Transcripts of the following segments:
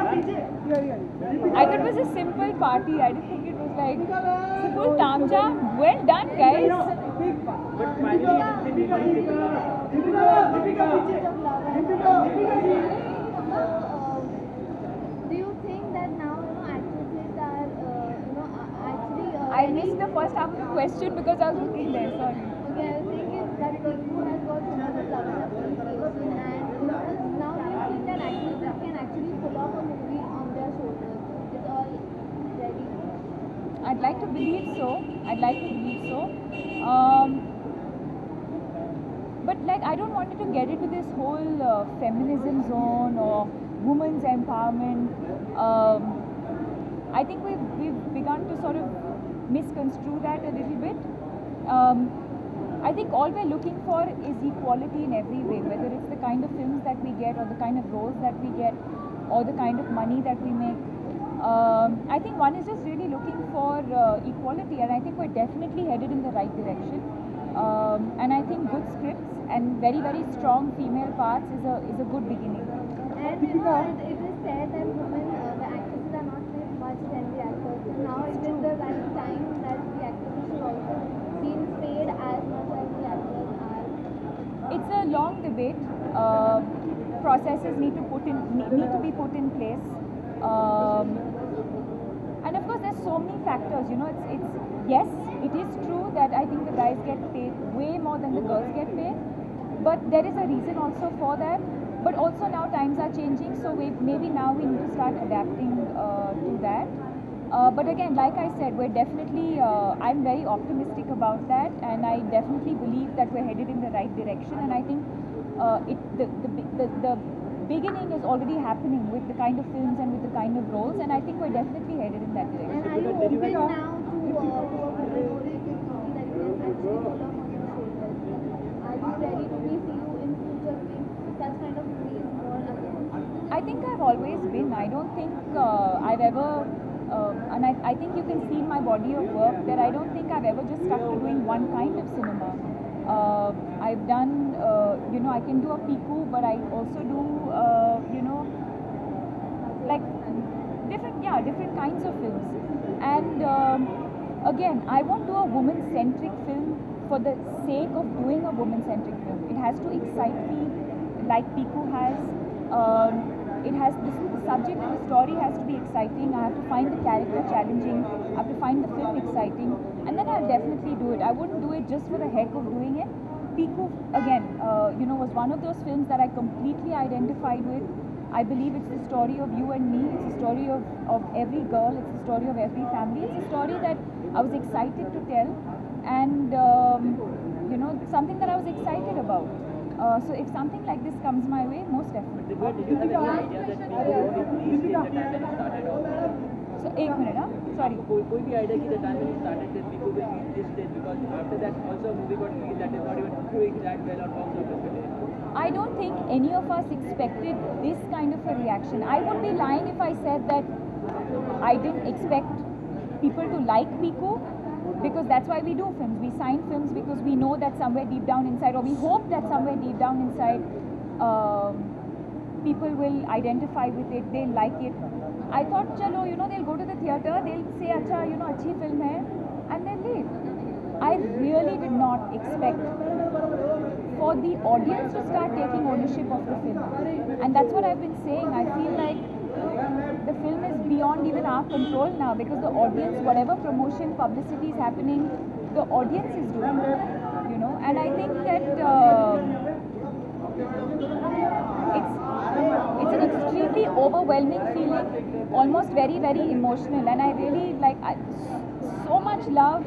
I thought it was a simple party. I didn't think it was like it's a full tamjam. Well done, guys. But finally, Do you think that now actresses are actually I missed the first half of the question because I was looking there. Sorry. okay? I think is that who has got so much of love and appreciation, and now do you think that actresses can actually pull off a movie on their shoulders? It's all ready. I'd like to believe so. I'd like to believe so. But like, I don't want it to get into this whole feminism zone or women's empowerment. I think we've begun to sort of misconstrue that a little bit. I think all we're looking for is equality in every way, whether it's the kind of films that we get or the kind of roles that we get or the kind of money that we make. I think one is just really looking for equality, and I think we're definitely headed in the right direction. And I think good scripts and very, very strong female parts is a good beginning. And it is said that women, the actresses are not paid much than the actors. So now it is the right time that the actresses should also be paid as much as the actors are. It's a long debate. Processes need to be put in place. And of course, there's so many factors. It's yes, it is true that I think the guys get paid way more than the girls get paid, but there is a reason also for that. But also now times are changing, so maybe now we need to start adapting to that. But again, like I said, we're definitely, I'm very optimistic about that, and I definitely believe that we're headed in the right direction. And I think the beginning is already happening with the kind of films and with the kind of roles, and I think we're definitely headed in that direction. And are you open now to a women-oriented movie that can actually pull off on your shoulders? Are you ready to see you in future doing such kind of movies more again? I think I've always been. I don't think I've ever, and I think you can see in my body of work that I don't think I've ever just stuck to doing one kind of cinema. I've done, I can do a piku, but I also do, like different kinds of films. And again, I won't do a woman-centric film for the sake of doing a woman-centric film. It has to excite me, like piku has. It has the subject and the story has to be exciting. I have to find the character challenging. I have to find the film exciting, and then I'll definitely do it. I wouldn't do it just for the heck of doing it. Piku again, was one of those films that I completely identified with. I believe it's the story of you and me. It's the story of every girl. It's the story of every family. It's a story that I was excited to tell, and something that I was excited about. So if something like this comes my way, most definitely. did you have any idea that people would be released in the time when it started off? So, एक minute, sorry. कोई भी idea कि the time when it started that people will reach this stage, because after that also a movie got released that is not even doing that well on box office today. I don't think any of us expected this kind of a reaction. I would be lying if I said that I didn't expect people to like Piku, because that's why we do films. We sign films because we know that somewhere deep down inside, or we hope that somewhere deep down inside, people will identify with it, they'll like it. I thought, chalo, they'll go to the theatre, they'll say, acha, achhi film hai, and they'll leave. I really did not expect for the audience to start taking ownership of the film. And that's what I've been saying. I feel like the film is beyond even our control now, because the audience, whatever promotion, publicity is happening, the audience is doing it, and I think that it's an extremely overwhelming feeling, almost very, very emotional, and I really so much love,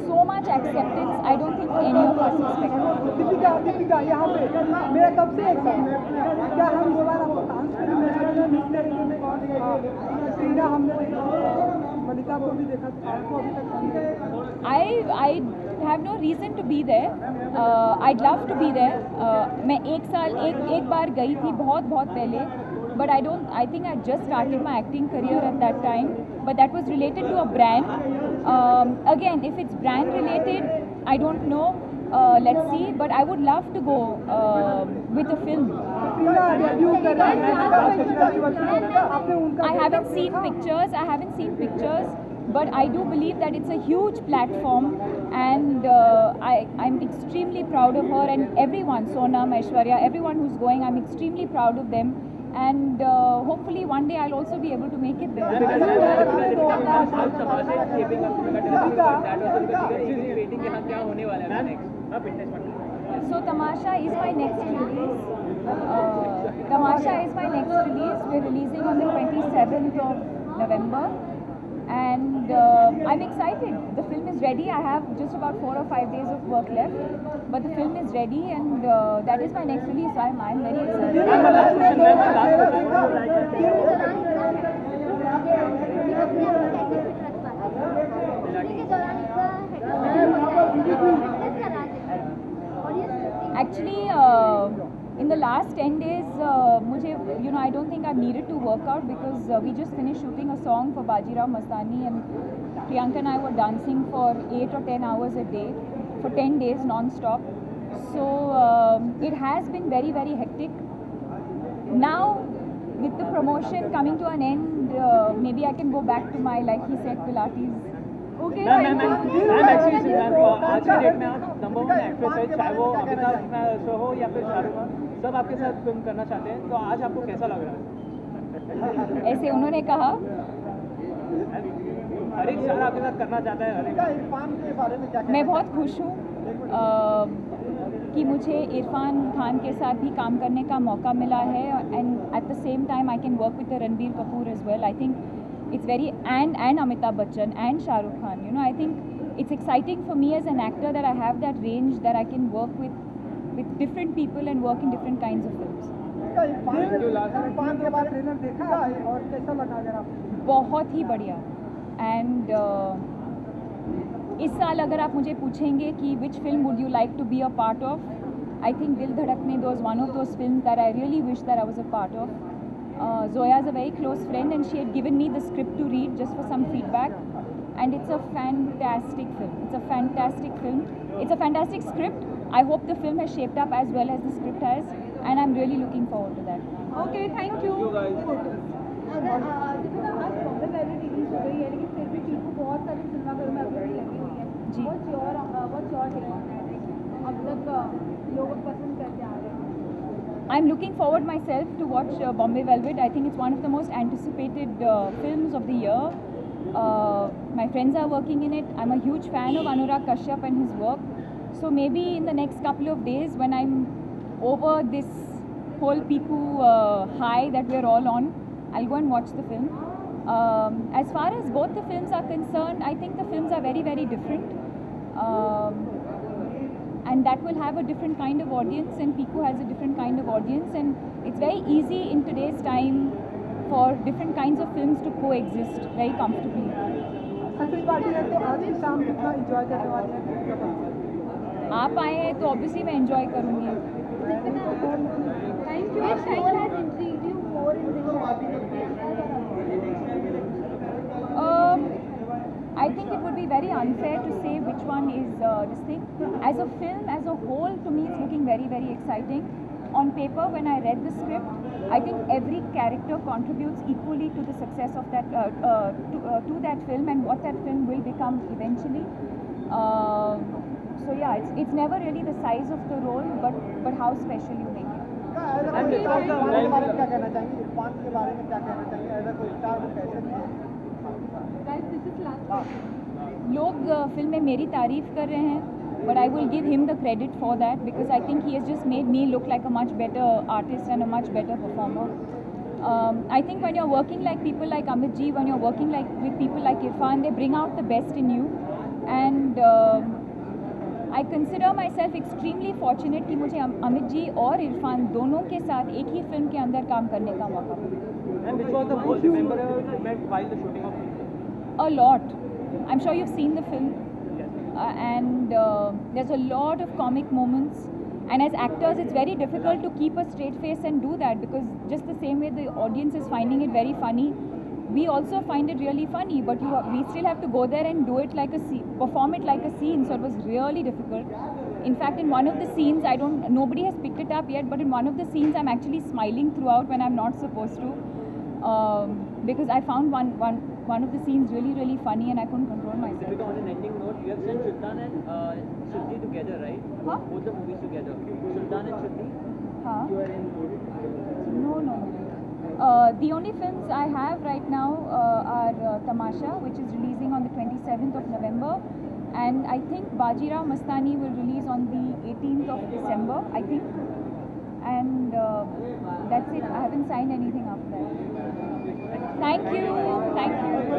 so much acceptance. I don't think any of us expected. Deepika यहाँ पे मेरा कब से एक सवाल है, क्या हम दोबारा सीधा हमने मलिका को भी देखा, आपको अभी तक I have no reason to be there. I'd love to be there. मैं एक बार गई थी बहुत पहले, but I think I just started my acting career at that time, but that was related to a brand. Again, if it's brand related, I don't know, let's see, but I would love to go with a film. Reena debut कर रही है आपने उनका I haven't seen pictures. I haven't seen pictures, but I do believe that it's a huge platform, and I'm extremely proud of her and everyone, Sonam, Aishwarya, everyone who's going. I'm extremely proud of them, and hopefully one day I'll also be able to make it there. क्या होने वाला है next? So Tamasha is my next release. Tamasha is my next release. We're releasing on the 27th of November, and I'm excited. The film is ready. I have just about 4 or 5 days of work left, but the film is ready, and that is my next release. So I'm very excited. Actually, in the last 10 days, I don't think I've needed to work out because we just finished shooting a song for Bajirao Mastani, and Priyanka and I were dancing for 8 or 10 hours a day for 10 days non-stop. So it has been very, very hectic. Now, with the promotion coming to an end, maybe I can go back to my, like he said, Pilates. Okay, ma'am actually सिद्धांत को आज की date में आप number 1 actress है, चाहे वो Amitabh show हो या फिर शाहरुख खान, सब आपके साथ फिल्म करना चाहते हैं, तो आज आपको कैसा लग रहा है? ऐसे उन्होंने कहा। हर एक स्टार आपके साथ करना चाहता है, हर एक। इरफान के बारे में क्या? मैं बहुत खुश हूँ कि मुझे इरफान खान के साथ भी काम करने का मौका मिला है, and at the same time I can work with Ranbir Kapoor as well. I think it's very and Amitabh Bachchan and Shah Rukh Khan. I think it's exciting for me as an actor that I have that range, that I can work with different people and work in different kinds of films. Irfan के बारे में trailer देखा और कैसा लगा अगर आप? बहुत ही बढ़िया. एंड इस साल अगर आप मुझे पूछेंगे कि which film would you like to be a part of, I think Dil Dhadakne was one of those films that I really wish that I was a part of. Zoya is a very close friend, and she had given me the script to read just for some feedback, and it's a fantastic film. It's a fantastic film. It's a fantastic script. I hope the film has shaped up as well as the script has, and I'm really looking forward to that. Okay, thank you. अगर आज Bombay velvet release हो गई है, लेकिन फिर भी team को बहुत सारी सिनेमाघरों में अभी भी लगी हुई है. जी. What's your take on that? अब तक लोग पसंद करते आ रहे हैं. I'm looking forward myself to watch Bombay Velvet. I think it's one of the most anticipated films of the year. My friends are working in it. I'm a huge fan of Anurag Kashyap and his work. So maybe in the next couple of days, when I'm over this whole Piku high that we're all on, I'll go and watch the film. As far as both the films are concerned, I think the films are very, very different. And that will have a different kind of audience, and Piku has a different kind of audience, and it's very easy in today's time for different kinds of films to coexist very comfortably. Success party है तो आज की शाम कितना enjoy करने वाली हैं? आप आए हैं तो ऑब्वियसली मैं एंजॉय करूँगी. Thank you. Which role has intrigued you more in this I think it would be very unfair to say which one is this thing. As a film, as a whole, to me it's looking very, very exciting. On paper, when I read the script, I think every character contributes equally to the success of that, to that film and what that film will become eventually. So yeah, it's never really the size of the role, but how special you make it. लोग film में मेरी तारीफ कर रहे हैं, but I will give him the credit for that because I think he has just made me look like a much better artist and a much better performer. I think when you're working like people like Amit ji, when you're working with people like Irfan, they bring out the best in you, and I consider myself extremely fortunate कि मुझे अमित जी और इरफान दोनों के साथ एक ही film के अंदर काम करने का मौका मिला. And which was the most memorable moment while the shooting of the film? A lot. I'm sure you've seen the film. Yes. And there's a lot of comic moments, and as actors it's very difficult to keep a straight face and do that because just the same way the audience is finding it very funny, we also find it really funny, but we still have to go there and do it like a scene, perform it like a scene, so it was really difficult. In fact, in one of the scenes, nobody has picked it up yet, but in one of the scenes, I'm actually smiling throughout when I'm not supposed to, because I found one of the scenes really, really funny, and I couldn't control myself. Deepika, on an ending note, you have sent Sultan and Shuddhi together, right? Huh? Both the movies together. Sultan and Shuddhi. Huh? You are in. No. The only films I have right now are Tamasha, which is releasing on the 27th of November, and I think Bajirao Mastani will release on the 18th of December, I think. And that's it. I haven't signed anything after that. Thank you.